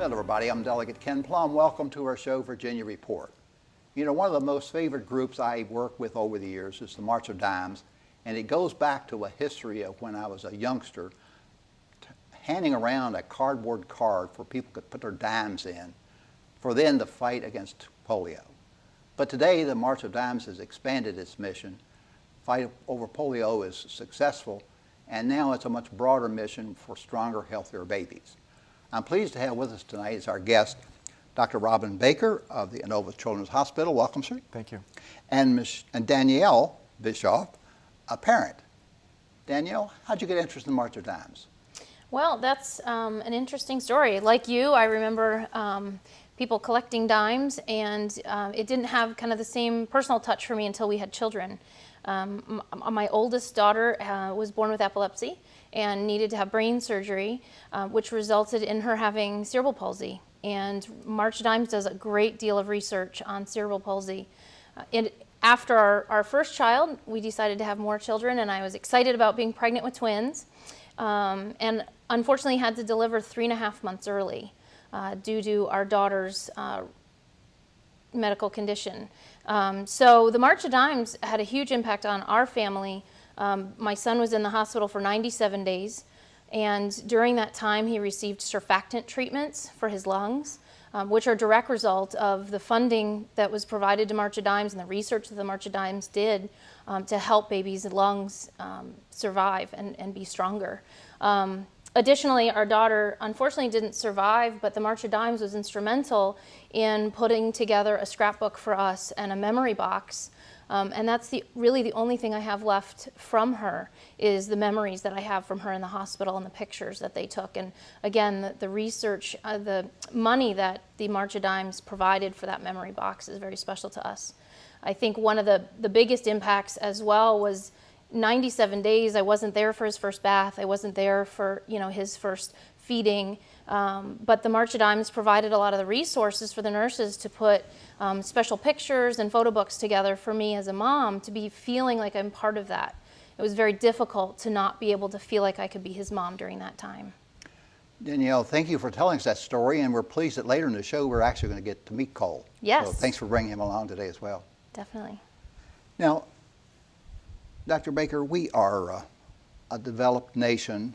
Hello everybody, I'm Delegate Ken Plum. Welcome to our show, Virginia Report. You know, one of the most favorite groups I worked with over the years is the March of Dimes, and it goes back to a history of when I was a youngster, handing around a cardboard card for people could put their dimes in, for then the fight against polio. But today, the March of Dimes has expanded its mission. Fight over polio is successful, and now it's a much broader mission for stronger, healthier babies. I'm pleased to have with us tonight as our guest Dr. Robin Baker of the Inova Children's Hospital. Welcome, sir. Thank you. And Danielle Bischoff, a parent. Danielle, how'd you get interested in the March of Dimes? Well, that's an interesting story. Like you, I remember people collecting dimes, and it didn't have kind of the same personal touch for me until we had children. My oldest daughter was born with epilepsy and needed to have brain surgery, which resulted in her having cerebral palsy. And March Dimes does a great deal of research on cerebral palsy. After our first child, we decided to have more children, and I was excited about being pregnant with twins, and unfortunately had to deliver 3.5 months early due to our daughter's medical condition. So the March of Dimes had a huge impact on our family. My son was in the hospital for 97 days, and during that time he received surfactant treatments for his lungs, which are a direct result of the funding that was provided to March of Dimes and the research that the March of Dimes did to help babies' lungs survive and be stronger. Additionally, our daughter unfortunately didn't survive, but the March of Dimes was instrumental in putting together a scrapbook for us and a memory box. And that's really the only thing I have left from her is the memories that I have from her in the hospital and the pictures that they took. And again, the research, the money that the March of Dimes provided for that memory box is very special to us. I think one of the biggest impacts as well was 97 days. I wasn't there for his first bath. I wasn't there for his first feeding. But the March of Dimes provided a lot of the resources for the nurses to put special pictures and photo books together for me as a mom to be feeling like I'm part of that. It was very difficult to not be able to feel like I could be his mom during that time. Danielle, thank you for telling us that story, and we're pleased that later in the show we're actually going to get to meet Cole. Yes. So thanks for bringing him along today as well. Definitely. Now, Dr. Baker, we are a developed nation.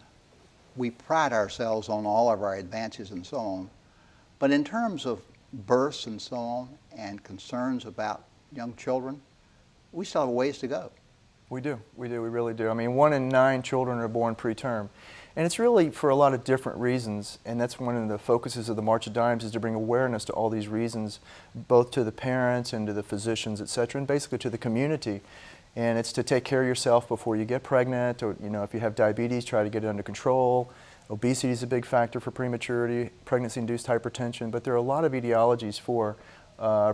We pride ourselves on all of our advances and so on. But in terms of births and so on and concerns about young children, we still have a ways to go. We really do. I mean, 1 in 9 children are born preterm. And it's really for a lot of different reasons, and that's one of the focuses of the March of Dimes is to bring awareness to all these reasons, both to the parents and to the physicians, et cetera, and basically to the community. And it's to take care of yourself before you get pregnant, or if you have diabetes, try to get it under control. Obesity is a big factor for prematurity, pregnancy-induced hypertension, but there are a lot of etiologies for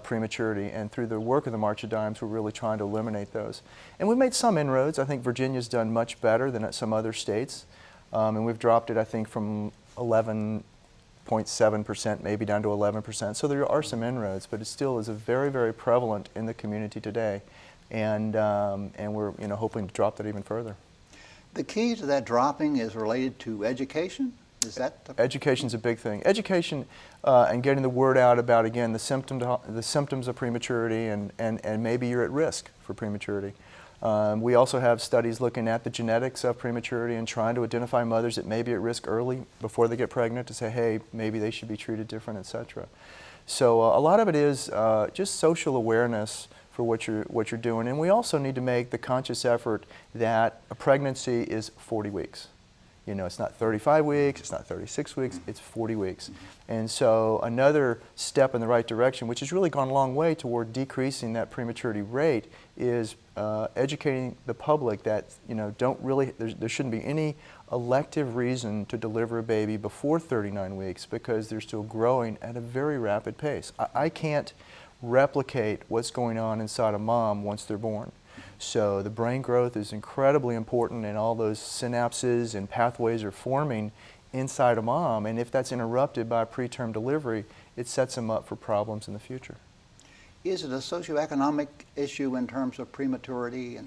prematurity, and through the work of the March of Dimes, we're really trying to eliminate those. And we've made some inroads. I think Virginia's done much better than at some other states, and we've dropped it, I think, from 11.7% maybe down to 11%. So there are some inroads, but it still is very, very prevalent in the community today. And we're hoping to drop that even further. The key to that dropping is related to education? Is that Education's a big thing. Education and getting the word out about, again, the symptoms of prematurity and maybe you're at risk for prematurity. We also have studies looking at the genetics of prematurity and trying to identify mothers that may be at risk early before they get pregnant to say, hey, maybe they should be treated different, etc. So a lot of it is just social awareness for what you're doing, and we also need to make the conscious effort that a pregnancy is 40 weeks. It's not 35 weeks, it's not 36 weeks, it's 40 weeks. And so another step in the right direction, which has really gone a long way toward decreasing that prematurity rate, is educating the public that there shouldn't be any elective reason to deliver a baby before 39 weeks because they're still growing at a very rapid pace. I can't replicate what's going on inside a mom once they're born. So the brain growth is incredibly important, and all those synapses and pathways are forming inside a mom, and if that's interrupted by a preterm delivery, it sets them up for problems in the future. Is it a socioeconomic issue in terms of prematurity?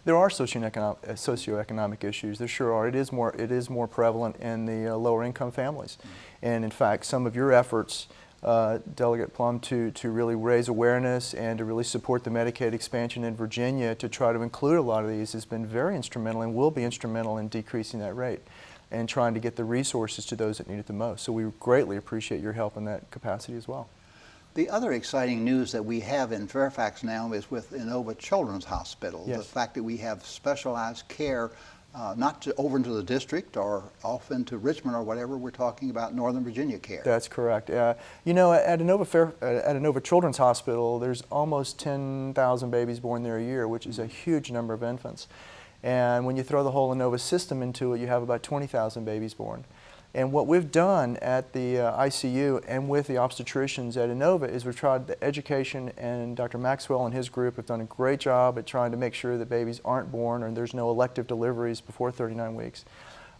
There are socioeconomic issues. There sure are. It is more prevalent in the lower income families. And in fact, some of your efforts, Delegate Plum, to really raise awareness and to really support the Medicaid expansion in Virginia to try to include a lot of these has been very instrumental and will be instrumental in decreasing that rate and trying to get the resources to those that need it the most. So we greatly appreciate your help in that capacity as well. The other exciting news that we have in Fairfax now is with Inova Children's Hospital. Yes. The fact that we have specialized care, not over into the district or off into Richmond or whatever. We're talking about Northern Virginia care. That's correct. You know, at Inova Children's Hospital, there's almost 10,000 babies born there a year, which is a huge number of infants. And when you throw the whole Inova system into it, you have about 20,000 babies born. And what we've done at the ICU and with the obstetricians at Inova is we've tried the education, and Dr. Maxwell and his group have done a great job at trying to make sure that babies aren't born or there's no elective deliveries before 39 weeks.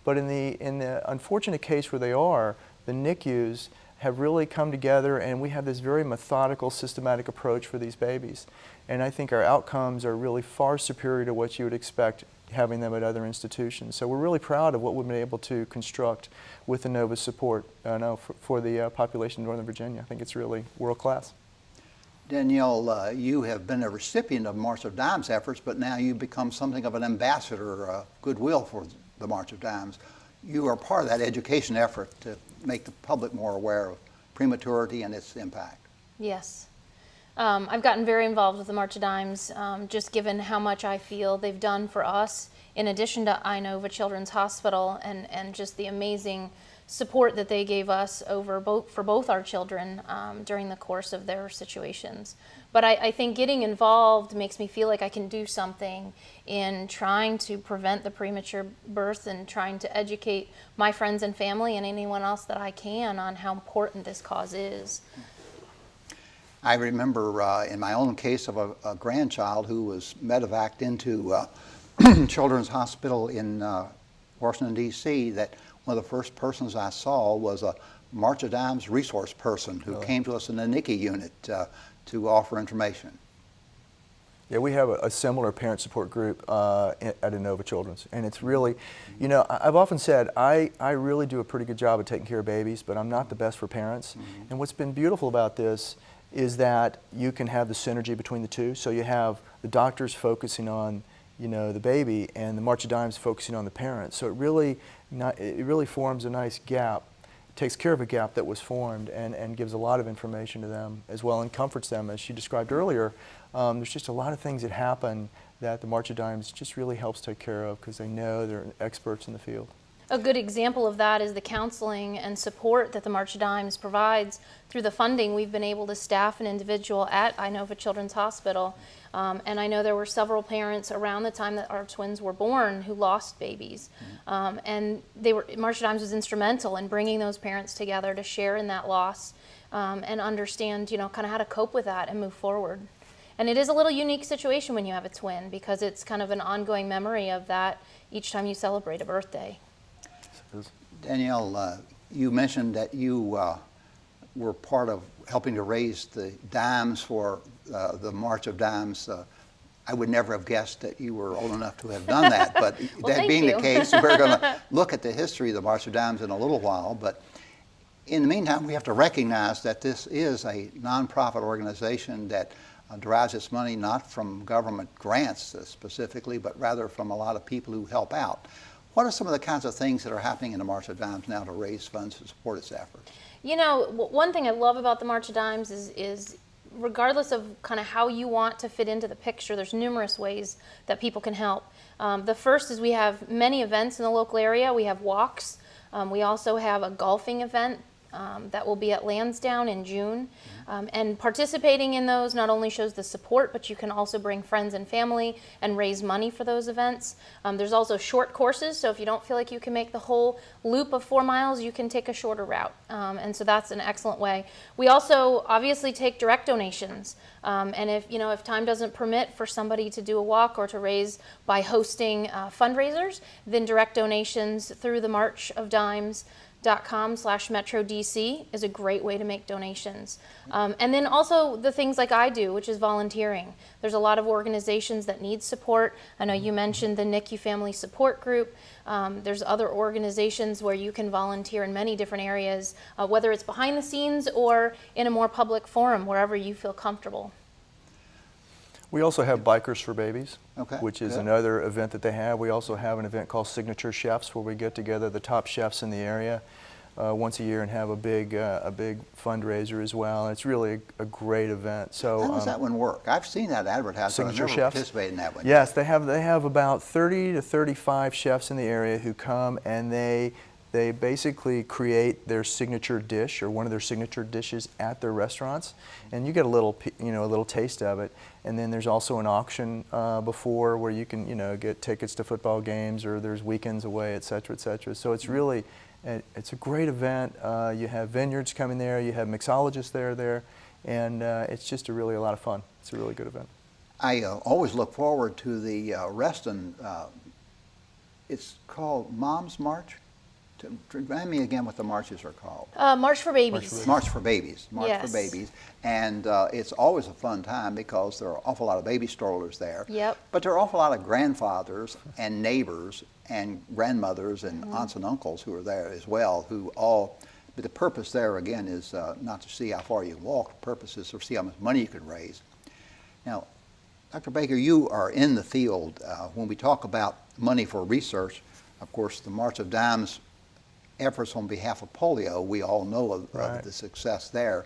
But in the unfortunate case where they are, the NICUs have really come together, and we have this very methodical, systematic approach for these babies. And I think our outcomes are really far superior to what you would expect having them at other institutions. So we're really proud of what we've been able to construct with Inova's support for the population of Northern Virginia. I think it's really world class. Danielle, you have been a recipient of March of Dimes efforts, but now you've become something of an ambassador of goodwill for the March of Dimes. You are part of that education effort to make the public more aware of prematurity and its impact. Yes. I've gotten very involved with the March of Dimes, just given how much I feel they've done for us, in addition to Inova Children's Hospital, and just the amazing support that they gave us for both our children during the course of their situations. But I think getting involved makes me feel like I can do something in trying to prevent the premature birth and trying to educate my friends and family and anyone else that I can on how important this cause is. I remember in my own case of a grandchild who was medevaced into Children's Hospital in Washington, D.C., that one of the first persons I saw was a March of Dimes resource person who came to us in the NICU unit to offer information. Yeah, we have a similar parent support group at Inova Children's, and it's really, you know, I've often said I really do a pretty good job of taking care of babies, but I'm not the best for parents. And what's been beautiful about this is that you can have the synergy between the two. So you have the doctors focusing on, you know, the baby, and the March of Dimes focusing on the parents. So it really forms a nice gap, takes care of a gap that was formed, and gives a lot of information to them as well, and comforts them, as she described earlier. There's just a lot of things that happen that the March of Dimes just really helps take care of because they know they're experts in the field. A good example of that is the counseling and support that the March of Dimes provides. Through the funding, we've been able to staff an individual at Inova Children's Hospital, and I know there were several parents around the time that our twins were born who lost babies, and March of Dimes was instrumental in bringing those parents together to share in that loss and understand, you know, kind of how to cope with that and move forward. And it is a little unique situation when you have a twin because it's kind of an ongoing memory of that each time you celebrate a birthday. Danielle, you mentioned that you were part of helping to raise the dimes for the March of Dimes. I would never have guessed that you were old enough to have done that, but Well, that being you. the case, we're going to look at the history of the March of Dimes in a little while. But in the meantime, we have to recognize that this is a nonprofit organization that derives its money not from government grants specifically, but rather from a lot of people who help out. What are some of the kinds of things that are happening in the March of Dimes now to raise funds to support its efforts? You know, one thing I love about the March of Dimes is regardless of kind of how you want to fit into the picture, there's numerous ways that people can help. The first is we have many events in the local area. We have walks. We also have a golfing event that will be at Lansdowne in June. And participating in those not only shows the support, but you can also bring friends and family and raise money for those events. There's also short courses, so if you don't feel like you can make the whole loop of 4 miles, you can take a shorter route. And so that's an excellent way. We also obviously take direct donations. And if time doesn't permit for somebody to do a walk or to raise by hosting fundraisers, then direct donations through the March of Dimes .com/MetroDC is a great way to make donations. And then also the things like I do, which is volunteering. There's a lot of organizations that need support. I know you mentioned the NICU Family Support Group. There's other organizations where you can volunteer in many different areas, whether it's behind the scenes or in a more public forum, wherever you feel comfortable. We also have Bikers for Babies, Okay, which is good. another event that they have. We also have an event called Signature Chefs, where we get together the top chefs in the area once a year and have a big fundraiser as well. It's really a great event. So How does that one work? I've seen that advertised, but I've Signature never Chefs? participated in that one. Yes, they have about 30 to 35 chefs in the area who come, and they basically create their signature dish or one of their signature dishes at their restaurants, and you get a little taste of it. And then there's also an auction before where you can get tickets to football games, or there's weekends away, et cetera, et cetera. So it's really it's a great event. You have vineyards coming there, you have mixologists there, and it's just really a lot of fun. It's a really good event. I always look forward to the Reston. It's called Mom's March. Remind me again what the marches are called. March for Babies. March for Babies. March Yes. for Babies. And it's always a fun time because there are an awful lot of baby strollers there. Yep. But there are an awful lot of grandfathers and neighbors and grandmothers and aunts and uncles who are there as well, but the purpose there again is not to see how far you can walk. The purpose is to see how much money you can raise. Now, Dr. Baker, you are in the field. When we talk about money for research, of course, the March of Dimes efforts on behalf of polio, we all know of the success there.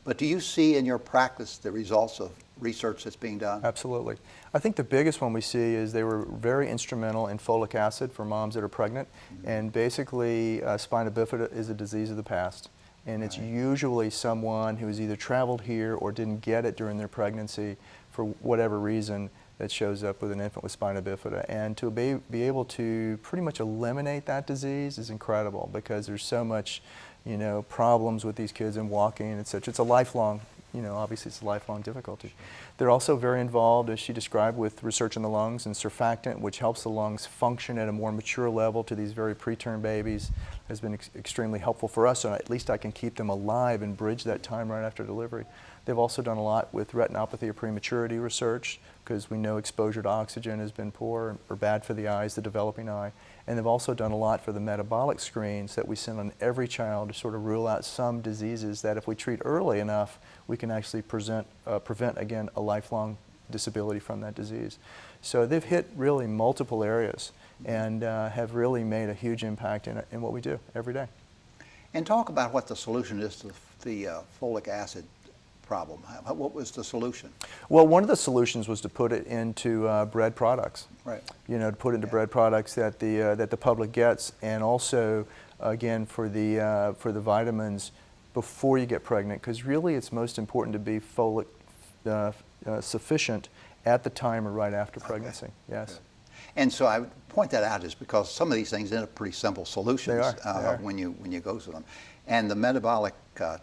But do you see in your practice the results of research that's being done? Absolutely. I think the biggest one we see is they were very instrumental in folic acid for moms that are pregnant. And basically, Spina Bifida is a disease of the past. And it's usually someone who has either traveled here or didn't get it during their pregnancy for whatever reason that shows up with an infant with Spina Bifida. And to be able to pretty much eliminate that disease is incredible, because there's so much, problems with these kids and walking and et cetera. It's a lifelong, obviously it's a lifelong difficulty. They're also very involved, as she described, with research in the lungs and surfactant, which helps the lungs function at a more mature level to these very preterm babies. Has been extremely helpful for us, so at least I can keep them alive and bridge that time right after delivery. They've also done a lot with retinopathy or prematurity research, because we know exposure to oxygen has been poor or bad for the eyes, the developing eye. And they've also done a lot for the metabolic screens that we send on every child to sort of rule out some diseases that if we treat early enough, we can actually prevent, again, a lifelong disability from that disease. So they've hit really multiple areas and have really made a huge impact in what we do every day. And talk about what the solution is to the folic acid problem. What was the solution? Well, one of the solutions was to put it into bread products. Right. To put into bread products that the public gets, and also, again, for the vitamins before you get pregnant, because really it's most important to be folic sufficient at the time or right after pregnancy. Yes. Good. And so I point that out is because some of these things end up pretty simple solutions They are. when you go through them. And the metabolic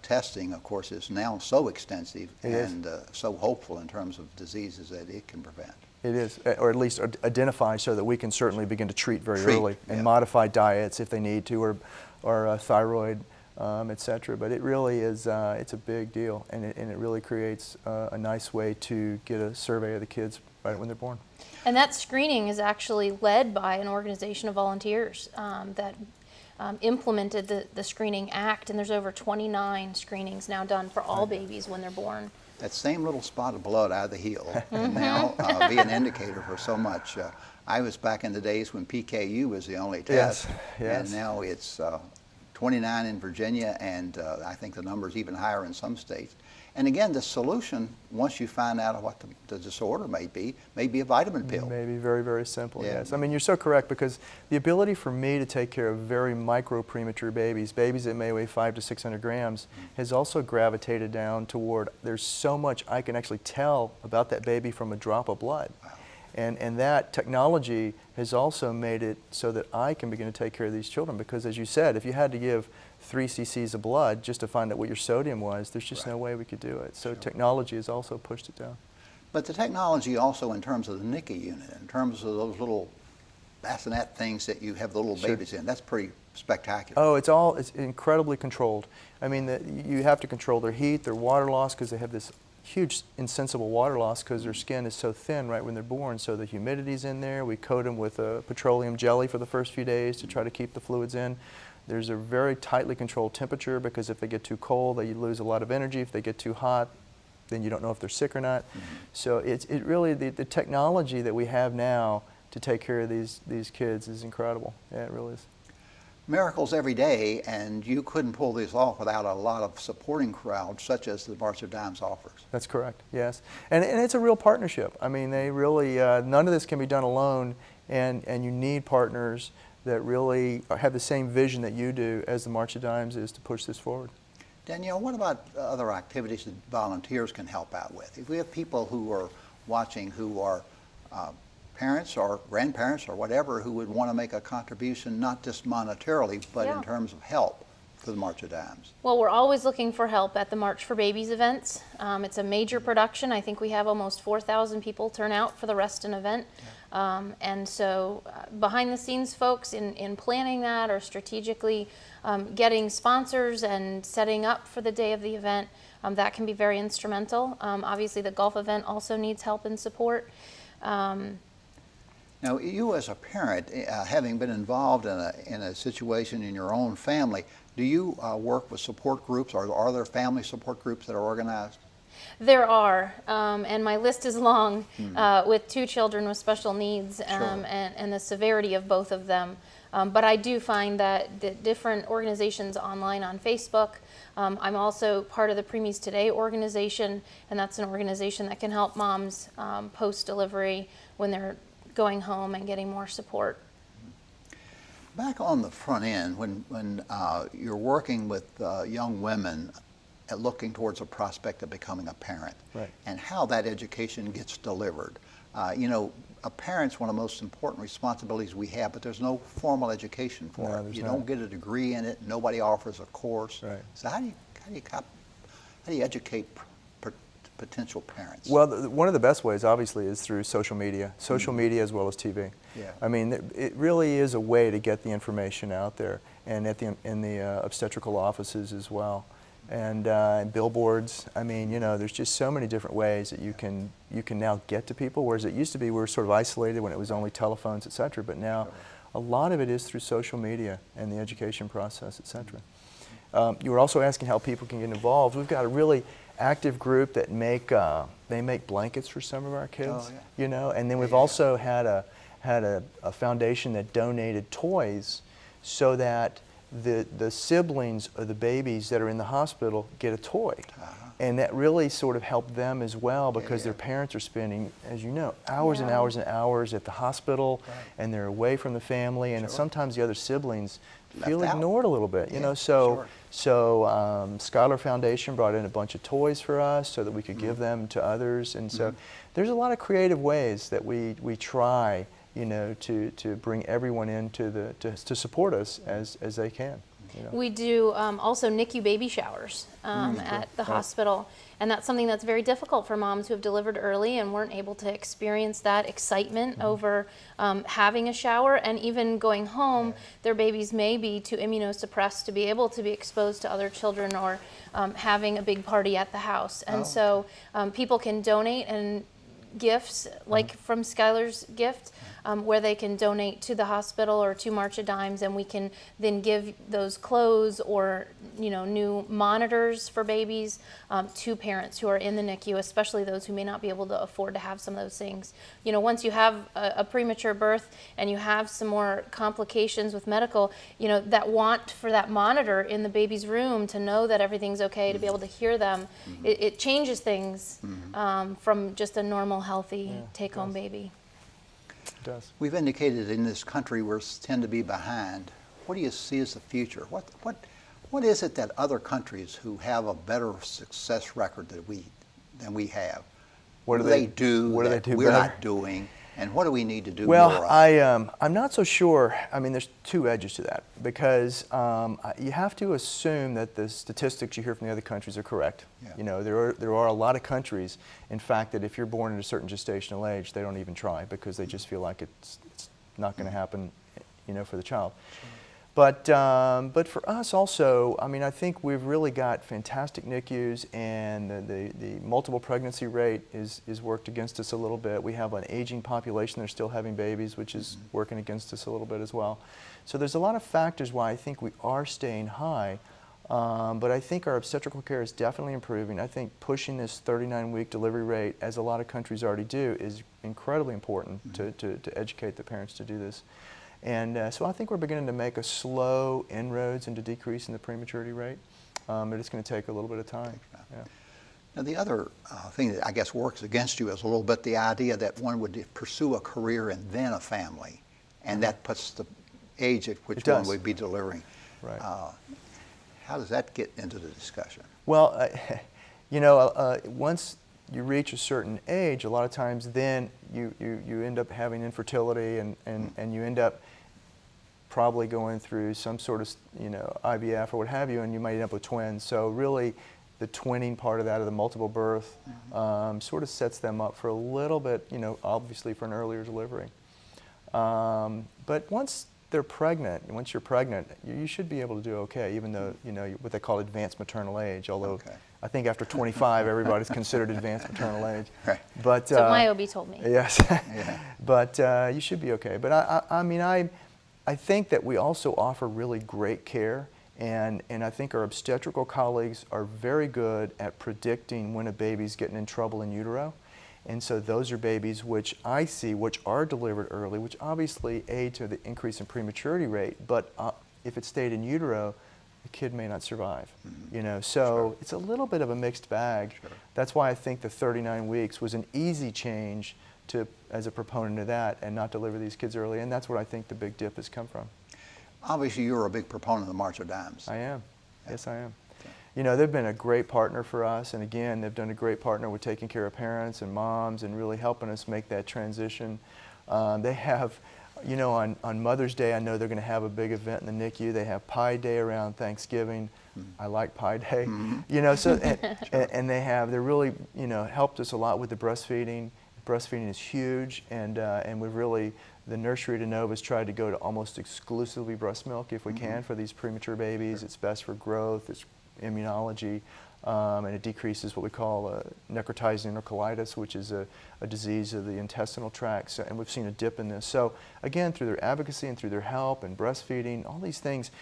testing, of course, is now so extensive and so hopeful in terms of diseases that it can prevent. It is, or at least identify, so that we can certainly begin to treat very early and modify diets if they need to, or thyroid, et cetera. But it really is, it's a big deal, and it really creates a nice way to get a survey of the kids right when they're born. And that screening is actually led by an organization of volunteers that implemented the Screening Act, and there's over 29 screenings now done for all babies when they're born. That same little spot of blood out of the heel can now be an indicator for so much. I was back in the days when PKU was the only test, and now it's 29 in Virginia, and I think the number's even higher in some states. And again, the solution, once you find out what the disorder may be a vitamin pill. Maybe very, very simple, yes. I mean, you're so correct, because the ability for me to take care of very micro premature babies that may weigh 500 to 600 grams, has also gravitated down toward, there's so much I can actually tell about that baby from a drop of blood. Wow. And that technology has also made it so that I can begin to take care of these children, because as you said, if you had to give 3 cc's of blood just to find out what your sodium was, there's just no way we could do it. So technology has also pushed it down. But the technology also, in terms of the NICU unit, in terms of those little bassinet things that you have the little Sure. babies in. That's pretty spectacular. Oh, it's incredibly controlled. I mean, you have to control their heat, their water loss, because they have this huge insensible water loss because their skin is so thin right when they're born. So the humidity's in there. We coat them with a petroleum jelly for the first few days to try to keep the fluids in. There's a very tightly controlled temperature because if they get too cold, they lose a lot of energy. If they get too hot, then you don't know if they're sick or not. So it really, the technology that we have now to take care of these kids is incredible. Yeah, it really is. Miracles every day, and you couldn't pull this off without a lot of supporting crowds such as the March of Dimes offers. That's correct, yes. And it's a real partnership. I mean, they really, none of this can be done alone, and you need partners that really have the same vision that you do as the March of Dimes is to push this forward. Danielle, what about other activities that volunteers can help out with? If we have people who are watching who are parents or grandparents or whatever who would want to make a contribution, not just monetarily, but in terms of help to the March of Dimes. Well, we're always looking for help at the March for Babies events. It's a major production. I think we have almost 4,000 people turn out for the Reston event. And so behind the scenes folks in planning that or strategically getting sponsors and setting up for the day of the event, that can be very instrumental. Obviously the golf event also needs help and support. Now, you as a parent, having been involved in a situation in your own family, do you work with support groups, or are there family support groups that are organized? There are, and my list is long with 2 children with special needs and the severity of both of them. But I do find that the different organizations online on Facebook, I'm also part of the Preemies Today organization, and that's an organization that can help moms post-delivery when they're going home and getting more support. Back on the front end, when you're working with young women looking towards a prospect of becoming a parent, and how that education gets delivered. You know, a parent's one of the most important responsibilities we have, but there's no formal education for it. You don't get a degree in it. Nobody offers a course. So how do you educate potential parents? Well, one of the best ways, obviously, is through social media media as well as TV. I mean, it really is a way to get the information out there, and in the obstetrical offices as well, and billboards. I mean, you know, there's just so many different ways that you can now get to people, whereas it used to be we were sort of isolated when it was only telephones, etc. But now, a lot of it is through social media and the education process, etc. You were also asking how people can get involved. We've got a really active group that make blankets for some of our kids, you know, and then we've also had a foundation that donated toys so that the siblings of the babies that are in the hospital get a toy. And that really sort of helped them as well, because their parents are spending, as you know, hours and hours and hours at the hospital, and they're away from the family, and sometimes the other siblings feel ignored a little bit, you know. So Schuyler Foundation brought in a bunch of toys for us so that we could give them to others, and so there's a lot of creative ways that we try, you know, to bring everyone in to support us as they can. You know. We do also NICU baby showers at the hospital, and that's something that's very difficult for moms who have delivered early and weren't able to experience that excitement over having a shower, and even going home, their babies may be too immunosuppressed to be able to be exposed to other children, or having a big party at the house. And so people can donate and gifts, like from Schuyler's gift, where they can donate to the hospital or to March of Dimes, and we can then give those clothes or, you know, new monitors for babies to parents who are in the NICU, especially those who may not be able to afford to have some of those things. You know, once you have a premature birth and you have some more complications with medical, you know, that want for that monitor in the baby's room to know that everything's okay, to be able to hear them, it changes things from just a normal, healthy take-home baby. It does. We've indicated in this country we tend to be behind. What do you see as the future? What is it that other countries who have a better success record than we have? What do they do that we're not doing? And what do we need to do more of? I'm not so sure. I mean, there's 2 edges to that, because you have to assume that the statistics you hear from the other countries are correct. You know, there are a lot of countries, in fact, that if you're born at a certain gestational age, they don't even try, because they just feel like it's not going to happen, for the child. But for us also, I mean, I think we've really got fantastic NICUs, and the multiple pregnancy rate is worked against us a little bit. We have an aging population that are still having babies, which is working against us a little bit as well. So there's a lot of factors why I think we are staying high, but I think our obstetrical care is definitely improving. I think pushing this 39-week delivery rate, as a lot of countries already do, is incredibly important to educate the parents to do this. And so I think we're beginning to make a slow inroads into decreasing the prematurity rate, but it's going to take a little bit of time. Yeah. Now, the other thing that I guess works against you is a little bit the idea that one would pursue a career and then a family, and that puts the age at which one would be delivering. Right. How does that get into the discussion? Well, once you reach a certain age, a lot of times then you end up having infertility, and you end up probably going through some sort of IVF or what have you, and you might end up with twins. So really the twinning part of that, of the multiple birth, sort of sets them up for a little bit, obviously for an earlier delivery. But once you're pregnant, you should be able to do okay, even though, what they call advanced maternal age, although I think after 25, everybody's considered advanced maternal age. Right. But, so my OB told me. Yes. Yeah. But you should be okay. But I think that we also offer really great care, and I think our obstetrical colleagues are very good at predicting when a baby's getting in trouble in utero. And so those are babies which I see, which are delivered early, which obviously aid to the increase in prematurity rate, but if it stayed in utero, the kid may not survive. So it's a little bit of a mixed bag. Sure. That's why I think the 39 weeks was an easy change as a proponent of that, and not deliver these kids early, and that's what I think the big dip has come from. Obviously, you're a big proponent of the March of Dimes. I am. Yes, I am. They've been a great partner for us, and again, they've done a great partner with taking care of parents and moms and really helping us make that transition. They have, on Mother's Day, I know they're going to have a big event in the NICU. They have Pie Day around Thanksgiving. I like Pie Day. They're really, helped us a lot with the breastfeeding. Breastfeeding is huge, and we've really, the nursery at Inova's tried to go to almost exclusively breast milk if we can for these premature babies. It's best for growth, it's immunology, and it decreases what we call necrotizing enterocolitis, which is a disease of the intestinal tract, and we've seen a dip in this. So again, through their advocacy and through their help and breastfeeding, all these things,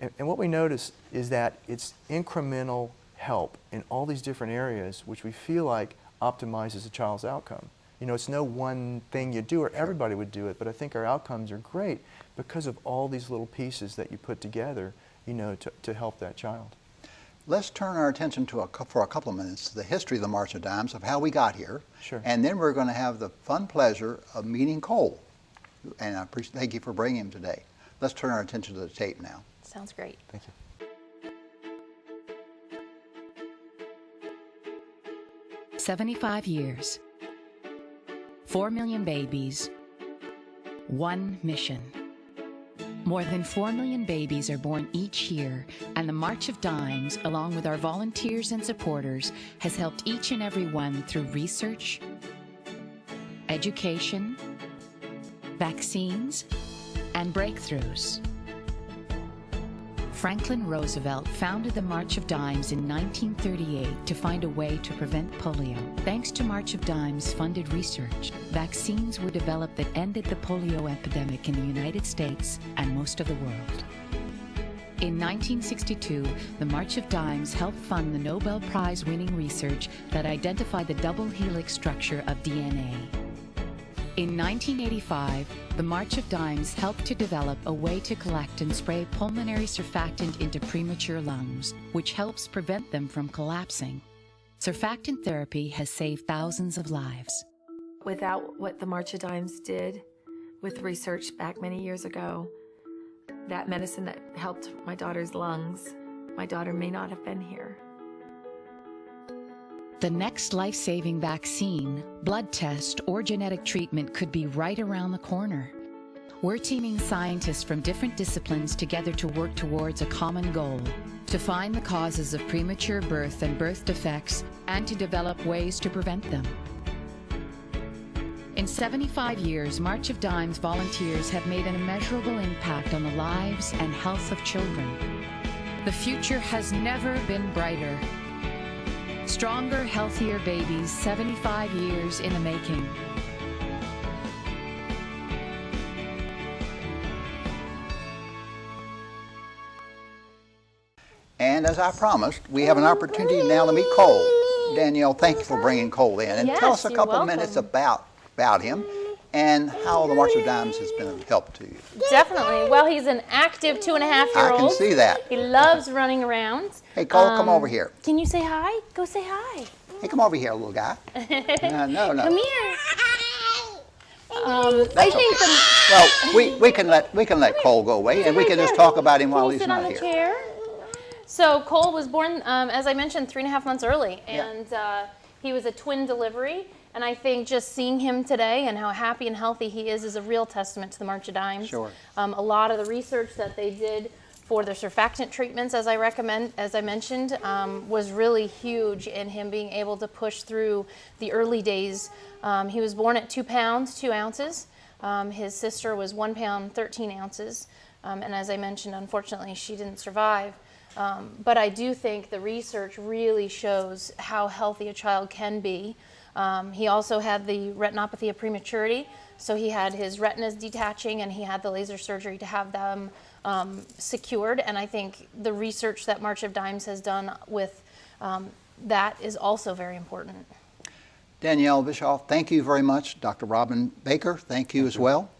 and what we notice is that it's incremental help in all these different areas, which we feel like optimizes a child's outcome. It's no one thing you do or everybody would do it, but I think our outcomes are great because of all these little pieces that you put together, to help that child. Let's turn our attention for a couple of minutes to the history of the March of Dimes, of how we got here. Sure. And then we're going to have the fun pleasure of meeting Cole. And thank you for bringing him today. Let's turn our attention to the tape now. Sounds great. Thank you. 75 years, 4 million babies, one mission. More than 4 million babies are born each year, and the March of Dimes, along with our volunteers and supporters, has helped each and every one through research, education, vaccines, and breakthroughs. Franklin Roosevelt founded the March of Dimes in 1938 to find a way to prevent polio. Thanks to March of Dimes funded research, vaccines were developed that ended the polio epidemic in the United States and most of the world. In 1962, the March of Dimes helped fund the Nobel Prize-winning research that identified the double helix structure of DNA. In 1985, the March of Dimes helped to develop a way to collect and spray pulmonary surfactant into premature lungs, which helps prevent them from collapsing. Surfactant therapy has saved thousands of lives. Without what the March of Dimes did with research back many years ago, that medicine that helped my daughter's lungs, my daughter may not have been here. The next life-saving vaccine, blood test, or genetic treatment could be right around the corner. We're teaming scientists from different disciplines together to work towards a common goal: to find the causes of premature birth and birth defects, and to develop ways to prevent them. In In 75 years, March of Dimes volunteers have made an immeasurable impact on the lives and health of children. The future has never been brighter. Stronger, healthier babies, 75 years in the making. And as I promised, we have an opportunity now to meet Cole. Danielle, thank you for bringing Cole in. And tell Yes, us a you're couple welcome. minutes about him and how the March of Dimes has been of help to you. Definitely. Well, he's an active 2.5-year-old. I can see that. He loves running around. Hey, Cole, come over here. Can you say hi? Go say hi. Hey, come over here, little guy. No. Come here. That's I think okay. Well, we can let Cole go away, and we can just talk about him while he's sit on not the here. chair. So Cole was born, as I mentioned, 3.5 months early, and he was a twin delivery. And I think just seeing him today and how happy and healthy he is a real testament to the March of Dimes. Sure. A lot of the research that they did for their surfactant treatments, as I mentioned, was really huge in him being able to push through the early days. He was born at 2 pounds, 2 ounces. His sister was 1 pound, 13 ounces. And as I mentioned, unfortunately, she didn't survive. But I do think the research really shows how healthy a child can be. He also had the retinopathy of prematurity, so he had his retinas detaching and he had the laser surgery to have them secured. And I think the research that March of Dimes has done with that is also very important. Danielle Bischoff, thank you very much. Dr. Robin Baker, thank you as well.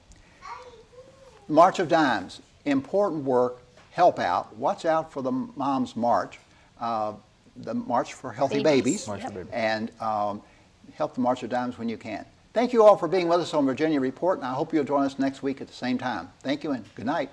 March of Dimes, important work, help out. Watch out for the Mom's March, the March for Healthy Babies. March for Babies. And help the March of Dimes when you can. Thank you all for being with us on Virginia Report, and I hope you'll join us next week at the same time. Thank you and good night.